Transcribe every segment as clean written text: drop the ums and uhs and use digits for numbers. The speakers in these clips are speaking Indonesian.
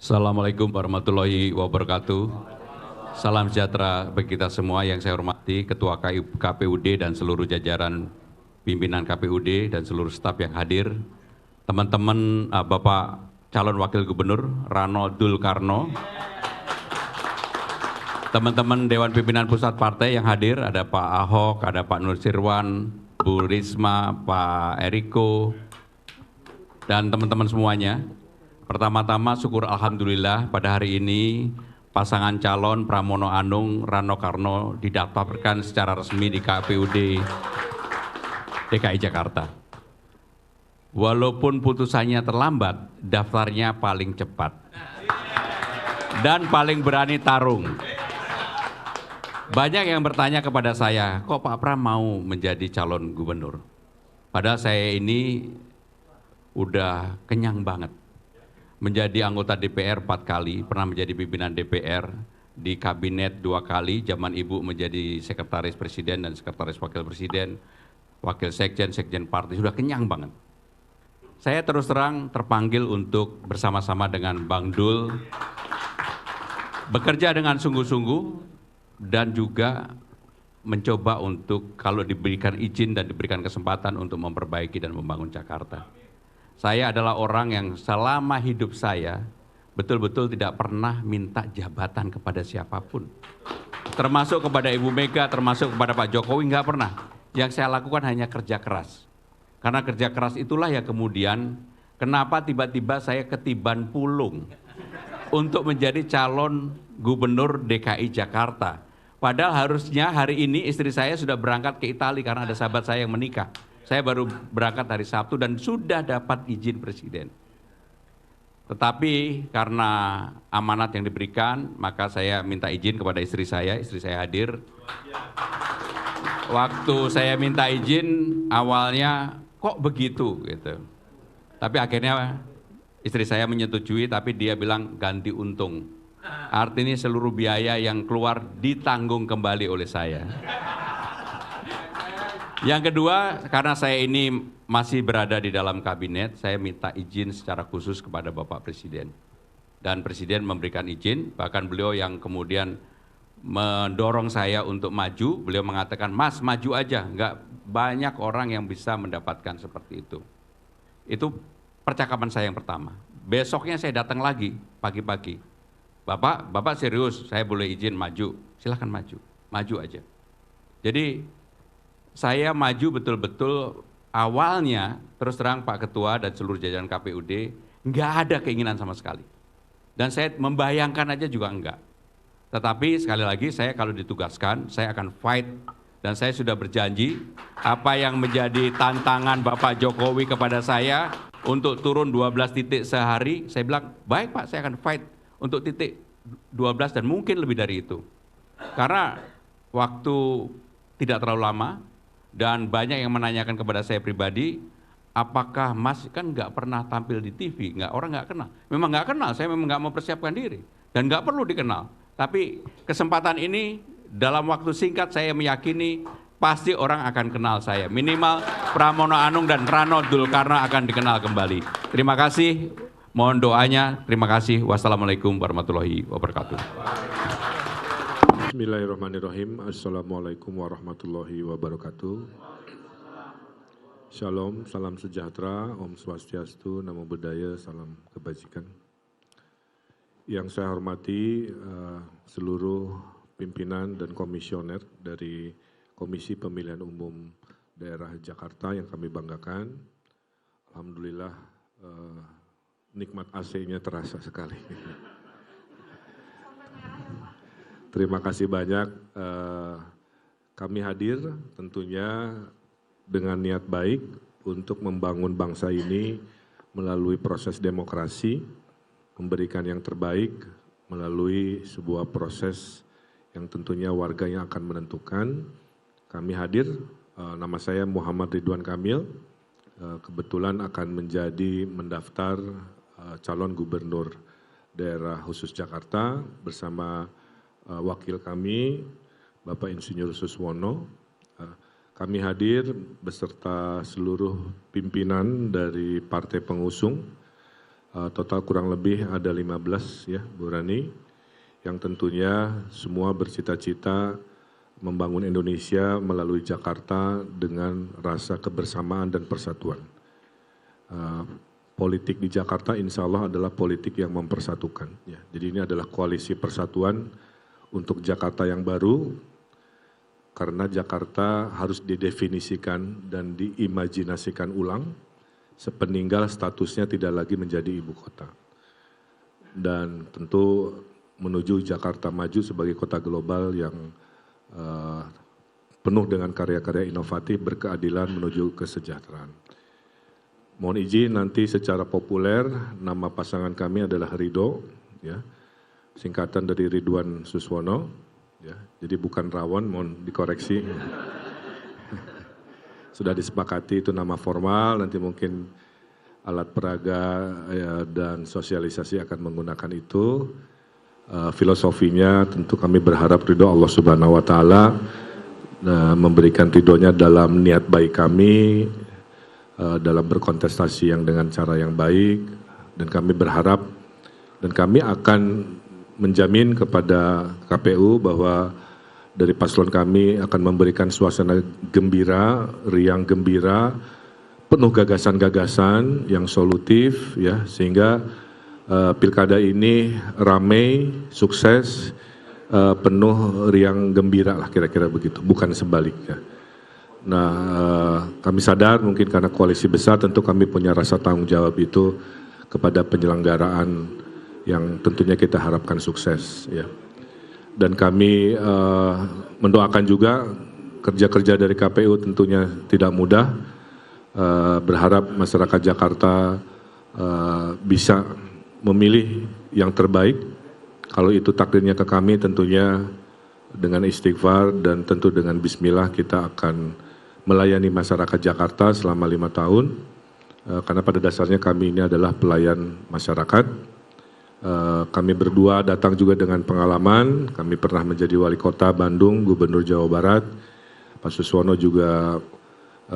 Assalamualaikum warahmatullahi wabarakatuh. Salam sejahtera bagi kita semua yang saya hormati Ketua KPUD dan seluruh jajaran pimpinan KPUD dan seluruh staf yang hadir. Teman-teman Bapak calon Wakil Gubernur Rano Dulkarno, teman-teman Dewan Pimpinan Pusat Partai yang hadir, ada Pak Ahok, ada Pak Nusirwan, Bu Risma, Pak Eriko, dan teman-teman semuanya. Pertama-tama syukur alhamdulillah pada hari ini pasangan calon Pramono Anung Rano Karno didaftarkan secara resmi di KPUD DKI Jakarta. Walaupun putusannya terlambat, daftarnya paling cepat dan paling berani tarung. Banyak yang bertanya kepada saya, kok Pak Pram mau menjadi calon gubernur? Padahal saya ini udah kenyang banget. Menjadi anggota DPR 4 kali, pernah menjadi pimpinan DPR, di kabinet 2 kali, zaman Ibu menjadi sekretaris presiden dan sekretaris wakil presiden, wakil sekjen, sekjen partai, sudah kenyang banget. Saya terus terang terpanggil untuk bersama-sama dengan Bang Dul, bekerja dengan sungguh-sungguh dan juga mencoba untuk kalau diberikan izin dan diberikan kesempatan untuk memperbaiki dan membangun Jakarta. Saya adalah orang yang selama hidup saya betul-betul tidak pernah minta jabatan kepada siapapun. Termasuk kepada Ibu Mega, termasuk kepada Pak Jokowi, nggak pernah. Yang saya lakukan hanya kerja keras. Karena kerja keras itulah yang kemudian kenapa tiba-tiba saya ketiban pulung untuk menjadi calon gubernur DKI Jakarta. Padahal harusnya hari ini istri saya sudah berangkat ke Italia karena ada sahabat saya yang menikah. Saya baru berangkat hari Sabtu dan sudah dapat izin presiden. Tetapi karena amanat yang diberikan, maka saya minta izin kepada istri saya hadir. Waktu saya minta izin, awalnya kok begitu gitu. Tapi akhirnya istri saya menyetujui, tapi dia bilang ganti untung. Artinya seluruh biaya yang keluar ditanggung kembali oleh saya. Yang kedua, karena saya ini masih berada di dalam kabinet, saya minta izin secara khusus kepada Bapak Presiden. Dan Presiden memberikan izin, bahkan beliau yang kemudian mendorong saya untuk maju, beliau mengatakan, Mas maju aja, nggak banyak orang yang bisa mendapatkan seperti itu. Itu percakapan saya yang pertama. Besoknya saya datang lagi pagi-pagi. Bapak serius, saya boleh izin maju, silahkan maju aja. Jadi saya maju betul-betul awalnya, terus terang Pak Ketua dan seluruh jajaran KPUD, nggak ada keinginan sama sekali. Dan saya membayangkan aja juga enggak. Tetapi sekali lagi saya kalau ditugaskan, saya akan fight. Dan saya sudah berjanji, apa yang menjadi tantangan Bapak Jokowi kepada saya, untuk turun 12 titik sehari, saya bilang, baik Pak, saya akan fight untuk titik 12 dan mungkin lebih dari itu. Karena waktu tidak terlalu lama, dan banyak yang menanyakan kepada saya pribadi, apakah Mas kan nggak pernah tampil di TV, orang nggak kenal. Memang nggak kenal, saya memang nggak mempersiapkan diri. Dan nggak perlu dikenal. Tapi kesempatan ini dalam waktu singkat saya meyakini pasti orang akan kenal saya. Minimal Pramono Anung dan Rano Dulkarno akan dikenal kembali. Terima kasih, mohon doanya. Terima kasih. Wassalamualaikum warahmatullahi wabarakatuh. Bismillahirrahmanirrahim. Assalamualaikum warahmatullahi wabarakatuh. Shalom, salam sejahtera, Om Swastiastu, Namo Buddhaya, salam kebajikan. Yang saya hormati seluruh pimpinan dan komisioner dari Komisi Pemilihan Umum Daerah Jakarta yang kami banggakan. Alhamdulillah nikmat AC-nya terasa sekali. Terima kasih banyak, kami hadir tentunya dengan niat baik untuk membangun bangsa ini melalui proses demokrasi, memberikan yang terbaik melalui sebuah proses yang tentunya warganya akan menentukan. Kami hadir, nama saya Muhammad Ridwan Kamil, kebetulan akan menjadi mendaftar calon gubernur daerah khusus Jakarta bersama wakil kami, Bapak Insinyur Suswono. Kami hadir beserta seluruh pimpinan dari partai pengusung Total kurang lebih ada 15 ya Bu Rani, yang tentunya semua bercita-cita membangun Indonesia melalui Jakarta dengan rasa kebersamaan dan persatuan. Politik di Jakarta insya Allah adalah politik yang mempersatukan. Ya. Jadi ini adalah koalisi persatuan untuk Jakarta yang baru, karena Jakarta harus didefinisikan dan diimajinasikan ulang sepeninggal statusnya tidak lagi menjadi ibu kota. Dan tentu menuju Jakarta maju sebagai kota global yang penuh dengan karya-karya inovatif, berkeadilan menuju kesejahteraan. Mohon izin nanti secara populer nama pasangan kami adalah Ridho, ya, singkatan dari Ridwan Suswono, ya, jadi bukan Rawan, mohon dikoreksi. Sudah disepakati itu nama formal, nanti mungkin alat peraga ya, dan sosialisasi akan menggunakan itu. Filosofinya tentu kami berharap ridho Allah Subhanahu Wa Taala, memberikan ridhonya dalam niat baik kami, dalam berkontestasi yang dengan cara yang baik, dan kami berharap dan kami akan menjamin kepada KPU bahwa dari paslon kami akan memberikan suasana gembira, riang gembira, penuh gagasan-gagasan yang solutif, ya, sehingga pilkada ini ramai, sukses, penuh riang gembira lah kira-kira begitu, bukan sebaliknya. Nah, kami sadar mungkin karena koalisi besar tentu kami punya rasa tanggung jawab itu kepada penyelenggaraan yang tentunya kita harapkan sukses, ya. Dan kami mendoakan juga kerja-kerja dari KPU tentunya tidak mudah, berharap masyarakat Jakarta bisa memilih yang terbaik. Kalau itu takdirnya ke kami, tentunya dengan istighfar dan tentu dengan bismillah kita akan melayani masyarakat Jakarta selama 5 tahun, karena pada dasarnya kami ini adalah pelayan masyarakat. Kami berdua datang juga dengan pengalaman, kami pernah menjadi wali kota Bandung, gubernur Jawa Barat, Pak Suswono juga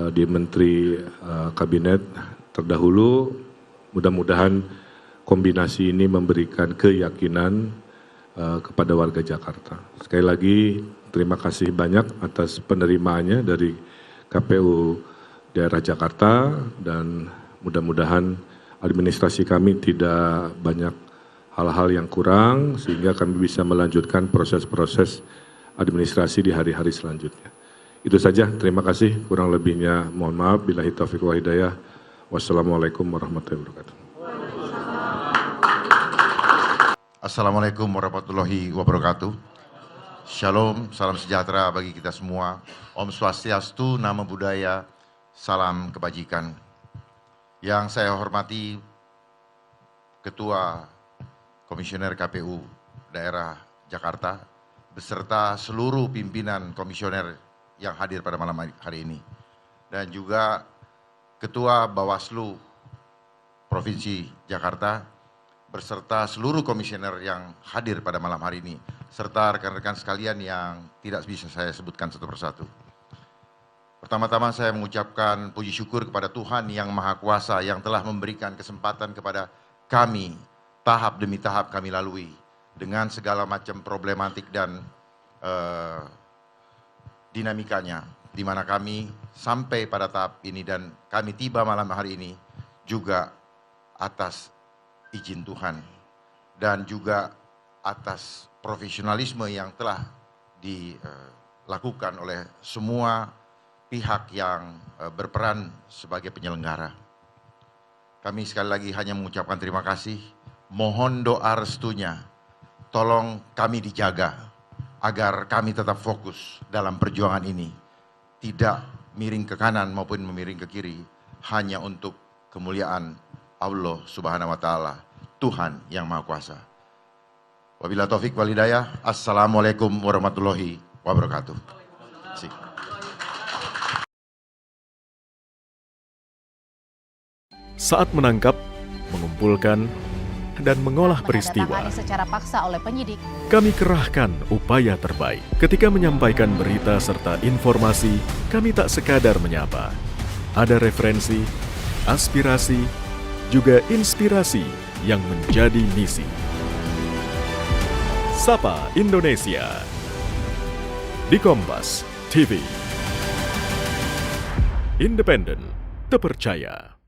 di menteri kabinet terdahulu. Mudah-mudahan kombinasi ini memberikan keyakinan kepada warga Jakarta. Sekali lagi terima kasih banyak atas penerimaannya dari KPU daerah Jakarta, dan mudah-mudahan administrasi kami tidak banyak hal-hal yang kurang sehingga kami bisa melanjutkan proses-proses administrasi di hari-hari selanjutnya. Itu saja, terima kasih, kurang lebihnya mohon maaf, billahi taufiq wal hidayah. Wassalamualaikum warahmatullahi wabarakatuh. Assalamualaikum warahmatullahi wabarakatuh. Shalom, salam sejahtera bagi kita semua. Om Swastiastu, Namo Buddhaya, salam kebajikan. Yang saya hormati Ketua Komisioner KPU Daerah Jakarta, beserta seluruh pimpinan komisioner yang hadir pada malam hari ini. Dan juga Ketua Bawaslu Provinsi Jakarta, berserta seluruh komisioner yang hadir pada malam hari ini, serta rekan-rekan sekalian yang tidak bisa saya sebutkan satu persatu. Pertama-tama saya mengucapkan puji syukur kepada Tuhan yang Maha Kuasa yang telah memberikan kesempatan kepada kami, tahap demi tahap kami lalui, dengan segala macam problematik dan dinamikanya, di mana kami sampai pada tahap ini dan kami tiba malam hari ini juga atas izin Tuhan dan juga atas profesionalisme yang telah dilakukan oleh semua pihak yang berperan sebagai penyelenggara. Kami sekali lagi hanya mengucapkan terima kasih, mohon doa restunya, tolong kami dijaga agar kami tetap fokus dalam perjuangan ini, tidak miring ke kanan maupun memiring ke kiri, hanya untuk kemuliaan Allah Subhanahu wa Ta'ala, Tuhan yang Maha Kuasa. Wabillahi taufik wal hidayah. Assalamualaikum warahmatullahi wabarakatuh. Saat menangkap, mengumpulkan, dan mengolah peristiwa, secara paksa oleh penyidik, kami kerahkan upaya terbaik. Ketika menyampaikan berita serta informasi, kami tak sekadar menyapa. Ada referensi, aspirasi, juga inspirasi yang menjadi misi. Sapa Indonesia di Kompas TV. Independen, terpercaya.